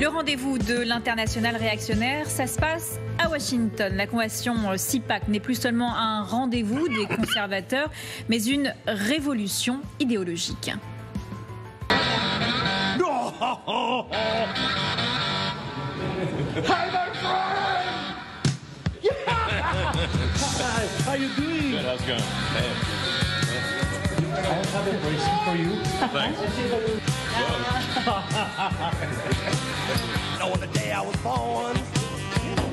Le rendez-vous de l'international réactionnaire, ça se passe à Washington. La convention CPAC n'est plus seulement un rendez-vous des conservateurs, mais une révolution idéologique. Hi, my friend! How you doing? Good, how's it going? Hey. I have a bracelet for you. Thanks. On the day I was born,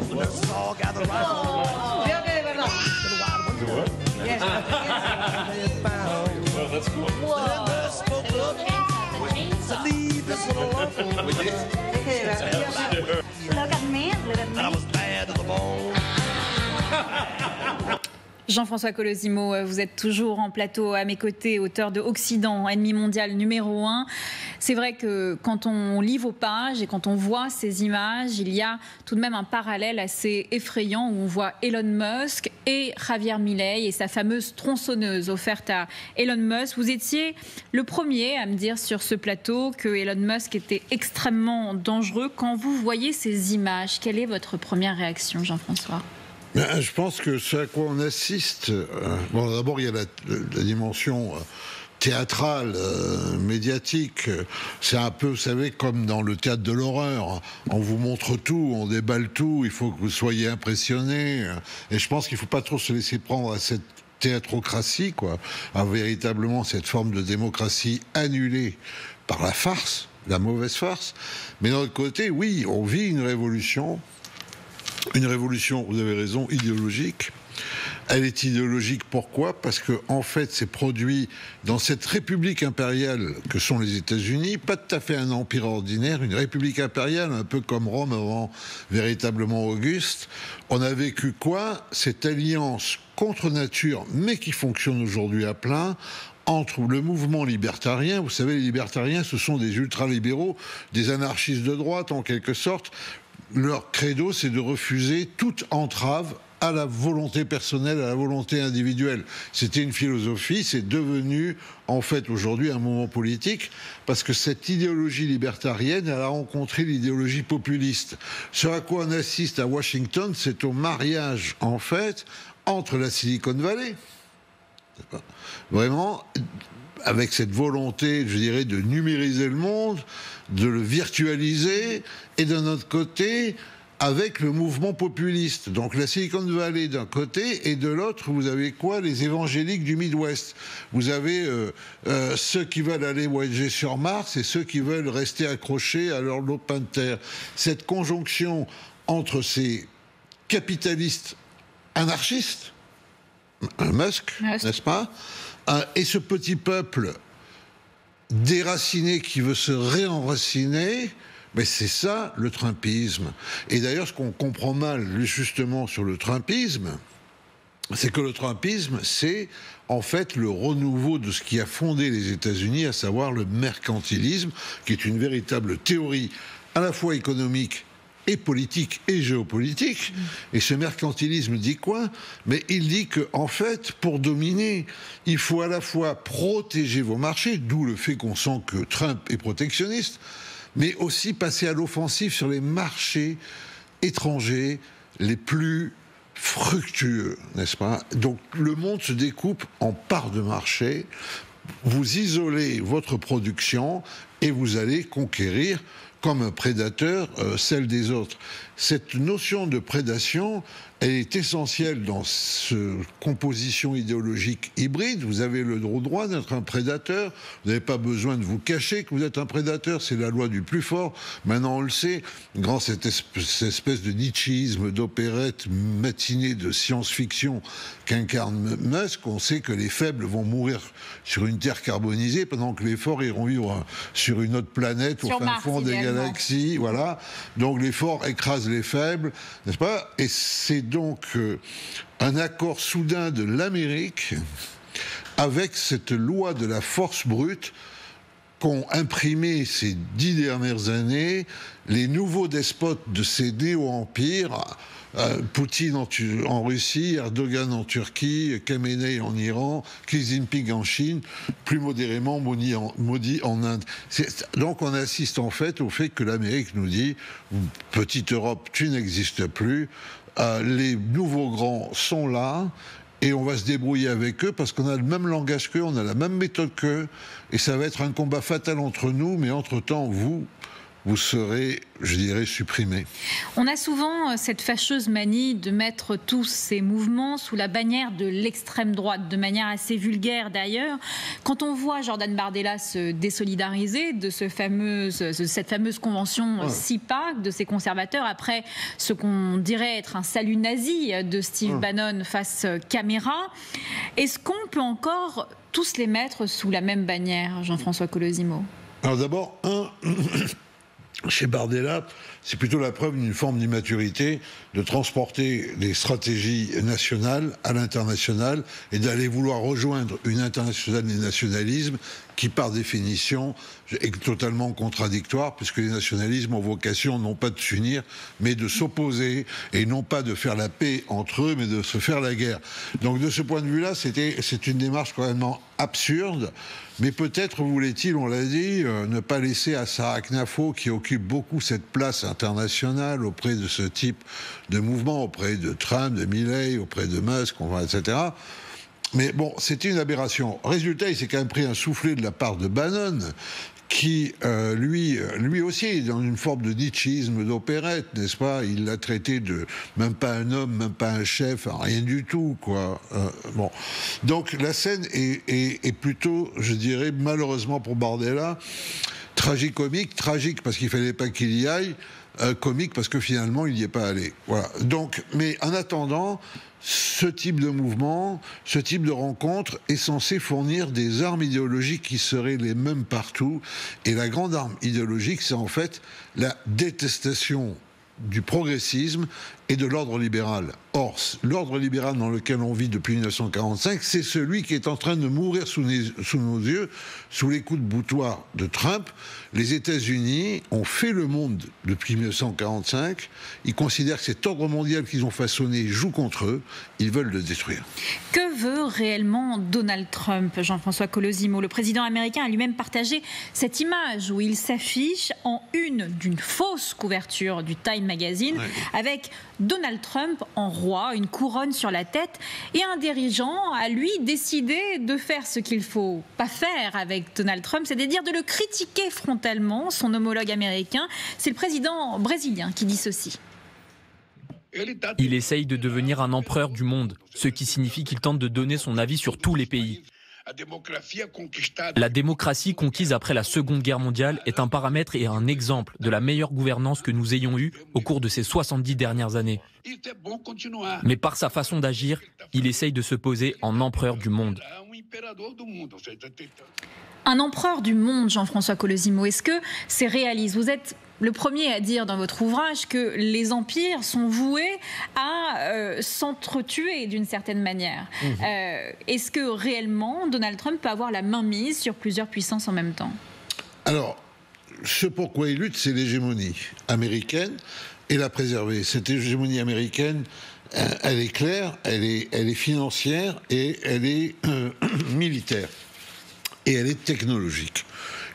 the nurses all gathered right on. Do what? Yes. Well, that's cool. The nurse spoke up to leave this one alone. We did. Look at me, look at me. I was bad to the bone. Jean-François Colosimo, vous êtes toujours en plateau à mes côtés, auteur de Occident, ennemi mondial numéro 1. C'est vrai que quand on lit vos pages et quand on voit ces images, il y a tout de même un parallèle assez effrayant où on voit Elon Musk et Javier Milei et sa fameuse tronçonneuse offerte à Elon Musk. Vous étiez le premier à me dire sur ce plateau que Elon Musk était extrêmement dangereux. Quand vous voyez ces images, quelle est votre première réaction, Jean-François ? Je pense que ce à quoi on assiste, bon, d'abord il y a la dimension théâtrale, médiatique. C'est un peu, vous savez, comme dans le théâtre de l'horreur. On vous montre tout, on déballe tout, il faut que vous soyez impressionnés. Et je pense qu'il ne faut pas trop se laisser prendre à cette théâtrocratie, quoi, à véritablement cette forme de démocratie annulée par la farce, la mauvaise farce. Mais d'un autre côté, oui, on vit une révolution. Une révolution, vous avez raison, idéologique. Elle est idéologique, pourquoi ? Parce que, en fait, c'est produit dans cette république impériale que sont les États-Unis, pas tout à fait un empire ordinaire, une république impériale, un peu comme Rome avant véritablement Auguste. On a vécu quoi ? Cette alliance contre nature, mais qui fonctionne aujourd'hui à plein, entre le mouvement libertarien, vous savez, les libertariens, ce sont des ultralibéraux, des anarchistes de droite, en quelque sorte. Leur credo, c'est de refuser toute entrave à la volonté personnelle, à la volonté individuelle. C'était une philosophie, c'est devenu, en fait, aujourd'hui, un moment politique, parce que cette idéologie libertarienne, elle a rencontré l'idéologie populiste. Ce à quoi on assiste à Washington, c'est au mariage, en fait, entre la Silicon Valley, vraiment, avec cette volonté, je dirais, de numériser le monde, de le virtualiser, et d'un autre côté, avec le mouvement populiste. Donc la Silicon Valley d'un côté, et de l'autre, vous avez quoi ? Les évangéliques du Midwest. Vous avez ceux qui veulent aller voyager sur Mars et ceux qui veulent rester accrochés à leur lopin de terre. Cette conjonction entre ces capitalistes anarchistes, Musk, n'est-ce pas ? Et ce petit peuple déraciné qui veut se réenraciner, mais c'est ça le trumpisme. Et d'ailleurs, ce qu'on comprend mal justement sur le trumpisme, c'est que le trumpisme, c'est en fait le renouveau de ce qui a fondé les États-Unis, à savoir le mercantilisme, qui est une véritable théorie à la fois économique et politique et géopolitique. Et ce mercantilisme dit quoi ? Mais il dit que, en fait, pour dominer, il faut à la fois protéger vos marchés, d'où le fait qu'on sent que Trump est protectionniste, mais aussi passer à l'offensive sur les marchés étrangers les plus fructueux, n'est-ce pas ? Donc le monde se découpe en parts de marché, vous isolez votre production et vous allez conquérir comme un prédateur celle des autres. Cette notion de prédation, elle est essentielle dans cette composition idéologique hybride. Vous avez le droit d'être un prédateur, vous n'avez pas besoin de vous cacher que vous êtes un prédateur, c'est la loi du plus fort. Maintenant on le sait, grâce à cette espèce de nietzschéisme, d'opérette matinée de science-fiction qu'incarne Musk, on sait que les faibles vont mourir sur une terre carbonisée pendant que les forts iront vivre sur une autre planète, au fin fond des galaxies, voilà. Donc les forts écrasent les faibles, n'est-ce pas ? Et c'est donc un accord soudain de l'Amérique avec cette loi de la force brute qu'ont imprimé ces 10 dernières années les nouveaux despotes de ces néo-empires, Poutine en Russie, Erdogan en Turquie, Khamenei en Iran, Xi Jinping en Chine, plus modérément Modi en Inde. Donc on assiste en fait au fait que l'Amérique nous dit « Petite Europe, tu n'existes plus, les nouveaux grands sont là ». Et on va se débrouiller avec eux parce qu'on a le même langage qu'eux, on a la même méthode qu'eux. Et ça va être un combat fatal entre nous, mais entre-temps, vous serez, je dirais, supprimés. On a souvent cette fâcheuse manie de mettre tous ces mouvements sous la bannière de l'extrême droite, de manière assez vulgaire d'ailleurs. Quand on voit Jordan Bardella se désolidariser de cette fameuse convention CIPAC, de ces conservateurs, après ce qu'on dirait être un salut nazi de Steve Bannon face caméra, est-ce qu'on peut encore tous les mettre sous la même bannière, Jean-François Colosimo? Alors d'abord, chez Bardella, c'est plutôt la preuve d'une forme d'immaturité de transporter des stratégies nationales à l'international et d'aller vouloir rejoindre une internationale des nationalismes qui, par définition, est totalement contradictoire, puisque les nationalismes ont vocation non pas de s'unir, mais de s'opposer, et non pas de faire la paix entre eux, mais de se faire la guerre. Donc de ce point de vue-là, c'est une démarche quand même absurde, mais peut-être voulait-il, on l'a dit, ne pas laisser à Sarah Knafo, qui occupe beaucoup cette place internationale auprès de ce type de mouvement, auprès de Trump, de Milley, auprès de Musk, etc. Mais bon, c'était une aberration. Résultat, il s'est quand même pris un soufflet de la part de Bannon, qui, lui aussi, est dans une forme de nietzschéisme d'opérette, n'est-ce pas? Il l'a traité de même pas un homme, même pas un chef, rien du tout, quoi. Bon. Donc la scène est plutôt, je dirais, malheureusement pour Bardella, tragicomique, tragique parce qu'il fallait pas qu'il y aille, comique parce que finalement il n'y est pas allé. Voilà. Donc, mais en attendant, ce type de mouvement, ce type de rencontre est censé fournir des armes idéologiques qui seraient les mêmes partout. Et la grande arme idéologique, c'est en fait la détestation du progressisme et de l'ordre libéral. Or, l'ordre libéral dans lequel on vit depuis 1945, c'est celui qui est en train de mourir sous nos yeux, sous les coups de boutoir de Trump. Les États-Unis ont fait le monde depuis 1945. Ils considèrent que cet ordre mondial qu'ils ont façonné joue contre eux. Ils veulent le détruire. Que veut réellement Donald Trump, Jean-François Colosimo? Le président américain a lui-même partagé cette image où il s'affiche en une d'une fausse couverture du Time Magazine, avec Donald Trump en roi, une couronne sur la tête, et un dirigeant a lui décidé de faire ce qu'il ne faut pas faire avec Donald Trump, c'est-à-dire de le critiquer frontalement, son homologue américain. C'est le président brésilien qui dit ceci. Il essaye de devenir un empereur du monde, ce qui signifie qu'il tente de donner son avis sur tous les pays. La démocratie conquise après la Seconde Guerre mondiale est un paramètre et un exemple de la meilleure gouvernance que nous ayons eue au cours de ces 70 dernières années. Mais par sa façon d'agir, il essaye de se poser en empereur du monde. Un empereur du monde, Jean-François Colosimo, est-ce que c'est réaliste? Vous êtes le premier à dire dans votre ouvrage que les empires sont voués à s'entretuer d'une certaine manière. Est-ce que réellement Donald Trump peut avoir la main mise sur plusieurs puissances en même temps? Alors, ce pourquoi il lutte, c'est l'hégémonie américaine et la préserver. Cette hégémonie américaine, elle est claire, elle est financière et elle est militaire. Et elle est technologique.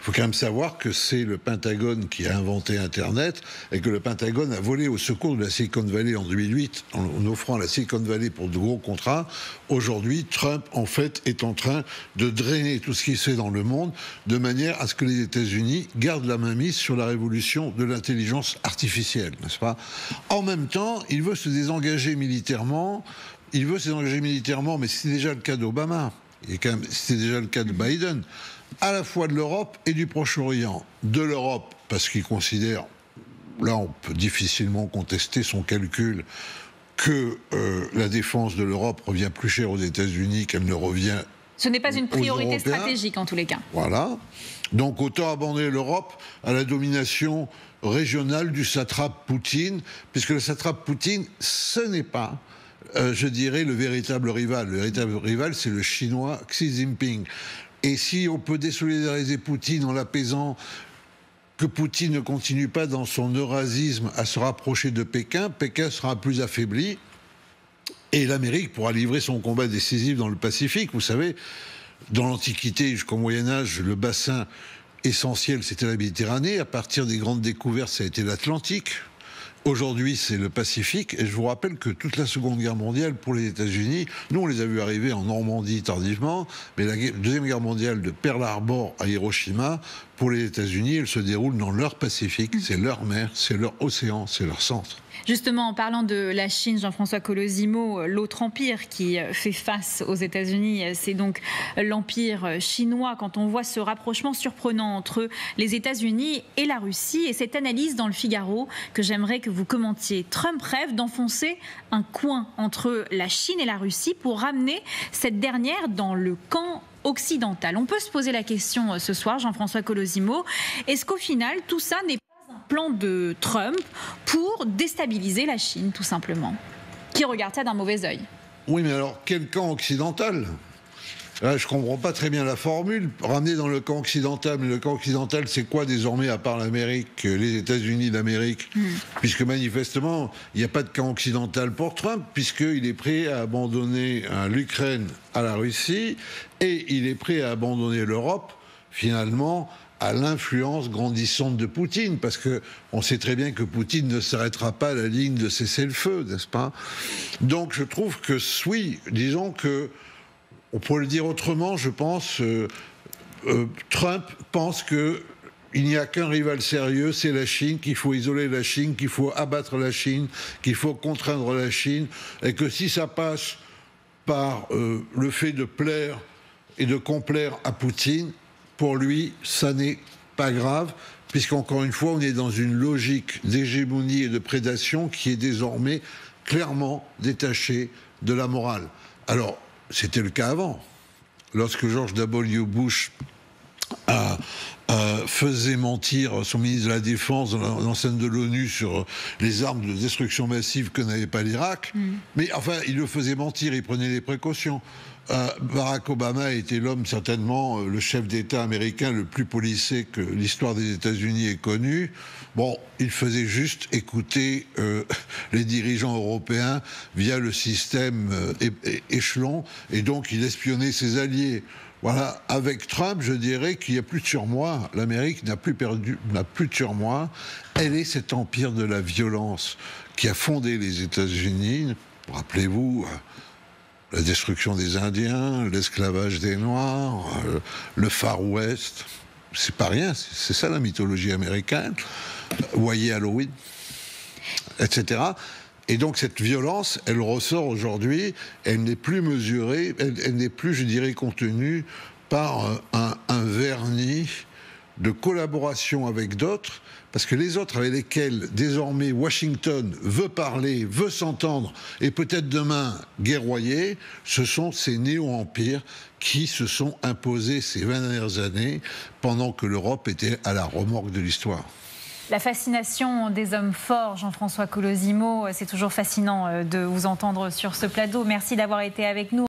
Il faut quand même savoir que c'est le Pentagone qui a inventé Internet et que le Pentagone a volé au secours de la Silicon Valley en 2008 en offrant à la Silicon Valley pour de gros contrats. Aujourd'hui, Trump, en fait, est en train de drainer tout ce qui se fait dans le monde de manière à ce que les États-Unis gardent la main mise sur la révolution de l'intelligence artificielle, n'est-ce pas? En même temps, il veut se désengager militairement. Mais c'est déjà le cas d'Obama. C'était déjà le cas de Biden, à la fois de l'Europe et du Proche-Orient. De l'Europe, parce qu'il considère, là on peut difficilement contester son calcul, que la défense de l'Europe revient plus cher aux États-Unis qu'elle ne revient. Ce n'est pas une priorité stratégique en tous les cas. Voilà. Donc autant abandonner l'Europe à la domination régionale du satrape Poutine, puisque le satrape Poutine, ce n'est pas... je dirais le véritable rival. Le véritable rival, c'est le chinois Xi Jinping. Et si on peut désolidariser Poutine en l'apaisant, que Poutine ne continue pas dans son eurasisme à se rapprocher de Pékin, Pékin sera plus affaibli et l'Amérique pourra livrer son combat décisif dans le Pacifique. Vous savez, dans l'Antiquité jusqu'au Moyen-Âge, le bassin essentiel, c'était la Méditerranée. À partir des grandes découvertes, ça a été l'Atlantique. Aujourd'hui, c'est le Pacifique. Et je vous rappelle que toute la Seconde Guerre mondiale, pour les États-Unis, nous, on les a vus arriver en Normandie tardivement, mais la Deuxième Guerre mondiale de Pearl Harbor à Hiroshima, pour les États-Unis, elle se déroule dans leur Pacifique. C'est leur mer, c'est leur océan, c'est leur centre. Justement, en parlant de la Chine, Jean-François Colosimo, l'autre empire qui fait face aux États-Unis, c'est donc l'empire chinois. Quand on voit ce rapprochement surprenant entre les États-Unis et la Russie, et cette analyse dans le Figaro que j'aimerais que vous commentiez. Trump rêve d'enfoncer un coin entre la Chine et la Russie pour ramener cette dernière dans le camp occidental. On peut se poser la question ce soir, Jean-François Colosimo, est-ce qu'au final, tout ça n'est pas un plan de Trump pour déstabiliser la Chine, tout simplement, qui regarde ça d'un mauvais œil? Oui, mais alors, quel camp occidental? Là, je ne comprends pas très bien la formule. Ramener dans le camp occidental, mais le camp occidental, c'est quoi désormais, à part l'Amérique, les États-Unis d'Amérique? Puisque manifestement, il n'y a pas de camp occidental pour Trump, puisqu'il est prêt à abandonner l'Ukraine à la Russie, et il est prêt à abandonner l'Europe, finalement, à l'influence grandissante de Poutine, parce qu'on sait très bien que Poutine ne s'arrêtera pas à la ligne de cessez-le-feu, n'est-ce pas? Donc je trouve que, oui, disons que, on pourrait le dire autrement, je pense, Trump pense qu'il n'y a qu'un rival sérieux, c'est la Chine, qu'il faut isoler la Chine, qu'il faut abattre la Chine, qu'il faut contraindre la Chine, et que si ça passe par le fait de plaire et de complaire à Poutine, pour lui, ça n'est pas grave, puisqu'encore une fois, on est dans une logique d'hégémonie et de prédation qui est désormais clairement détachée de la morale. Alors, c'était le cas avant. Lorsque George W. Bush faisait mentir son ministre de la Défense dans l'enceinte de l'ONU sur les armes de destruction massive que n'avait pas l'Irak. Mais enfin, il le faisait mentir, il prenait des précautions. Barack Obama était l'homme, certainement, le chef d'État américain le plus policé que l'histoire des États-Unis ait connu. Bon, il faisait juste écouter les dirigeants européens via le système échelon, et donc il espionnait ses alliés. Voilà, avec Trump, je dirais qu'il n'y a plus de surmoi. L'Amérique n'a plus de surmoi. Elle est cet empire de la violence qui a fondé les États-Unis. Rappelez-vous la destruction des Indiens, l'esclavage des Noirs, le Far West. C'est pas rien, c'est ça la mythologie américaine. Voyez Halloween, etc. Et donc cette violence, elle ressort aujourd'hui, elle n'est plus mesurée, elle n'est plus, je dirais, contenue par un vernis de collaboration avec d'autres, parce que les autres avec lesquels désormais Washington veut parler, veut s'entendre et peut-être demain guerroyer, ce sont ces néo-empires qui se sont imposés ces 20 dernières années pendant que l'Europe était à la remorque de l'histoire. La fascination des hommes forts, Jean-François Colosimo, c'est toujours fascinant de vous entendre sur ce plateau. Merci d'avoir été avec nous.